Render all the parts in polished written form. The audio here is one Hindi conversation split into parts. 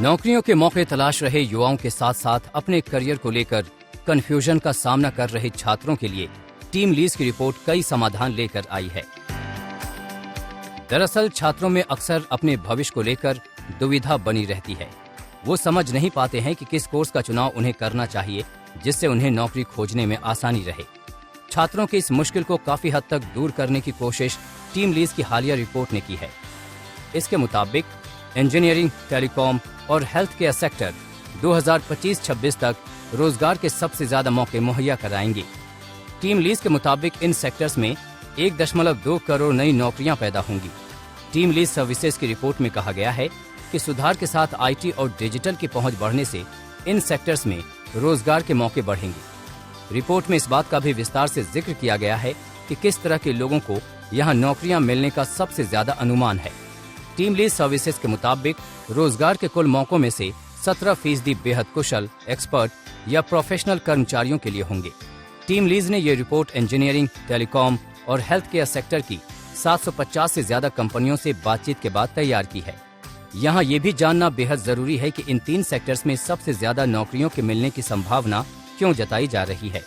नौकरियों के मौके तलाश रहे युवाओं के साथ साथ अपने करियर को लेकर कंफ्यूजन का सामना कर रहे छात्रों के लिए टीम लीज की रिपोर्ट कई समाधान लेकर आई है। दरअसल छात्रों में अक्सर अपने भविष्य को लेकर दुविधा बनी रहती है। वो समझ नहीं पाते हैं कि किस कोर्स का चुनाव उन्हें करना चाहिए जिससे उन्हें नौकरी खोजने में आसानी रहे। छात्रों की इस मुश्किल को काफी हद तक दूर करने की कोशिश टीम लीज की हालिया रिपोर्ट ने की है। इसके मुताबिक इंजीनियरिंग, टेलीकॉम और हेल्थ केयर सेक्टर 2025-26 तक रोजगार के सबसे ज्यादा मौके मुहैया कराएंगे। टीम लीज के मुताबिक इन सेक्टर्स में 1.2 करोड़ नई नौकरियां पैदा होंगी। टीम लीज सर्विसेज की रिपोर्ट में कहा गया है कि सुधार के साथ आईटी और डिजिटल की पहुंच बढ़ने से इन सेक्टर्स में रोजगार के मौके बढ़ेंगे। रिपोर्ट में इस बात का भी विस्तार से जिक्र किया गया है कि किस तरह के लोगों को यहां नौकरियां मिलने का सबसे ज्यादा अनुमान है। टीम लीज सर्विसेज के मुताबिक रोजगार के कुल मौकों में से 17% बेहद कुशल, एक्सपर्ट या प्रोफेशनल कर्मचारियों के लिए होंगे। टीम लीज ने ये रिपोर्ट इंजीनियरिंग, टेलीकॉम और हेल्थ केयर सेक्टर की 750 से ज्यादा कंपनियों से बातचीत के बाद तैयार की है। यहाँ ये भी जानना बेहद जरूरी है कि इन 3 सेक्टर्स में सबसे ज्यादा नौकरियों के मिलने की संभावना क्यों जताई जा रही है।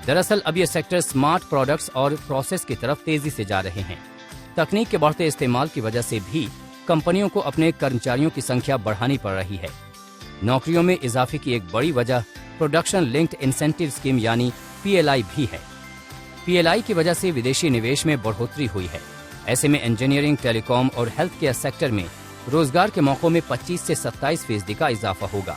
दरअसल अब ये सेक्टर स्मार्ट प्रोडक्ट्स और प्रोसेस की तरफ तेजी से जा रहे हैं। तकनीक के बढ़ते इस्तेमाल की वजह से भी कंपनियों को अपने कर्मचारियों की संख्या बढ़ानी पड़ रही है। नौकरियों में इजाफे की एक बड़ी वजह प्रोडक्शन लिंक्ड इंसेंटिव स्कीम यानी PLI भी है। PLI की वजह से विदेशी निवेश में बढ़ोतरी हुई है। ऐसे में इंजीनियरिंग, टेलीकॉम और हेल्थ केयर सेक्टर में रोजगार के मौकों में 25 से 27% का इजाफा होगा।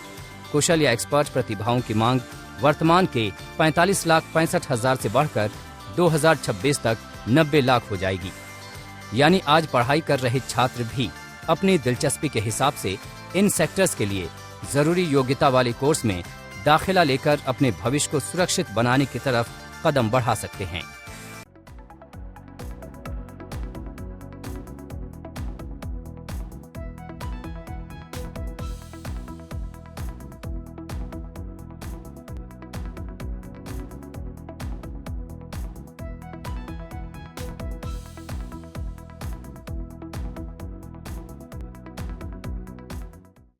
कुशल या एक्सपर्ट प्रतिभाओं की मांग वर्तमान के 45,65,000 से बढ़कर 2026 तक 90 लाख हो जाएगी। यानी आज पढ़ाई कर रहे छात्र भी अपनी दिलचस्पी के हिसाब से इन सेक्टर्स के लिए जरूरी योग्यता वाले कोर्स में दाखिला लेकर अपने भविष्य को सुरक्षित बनाने की तरफ कदम बढ़ा सकते हैं।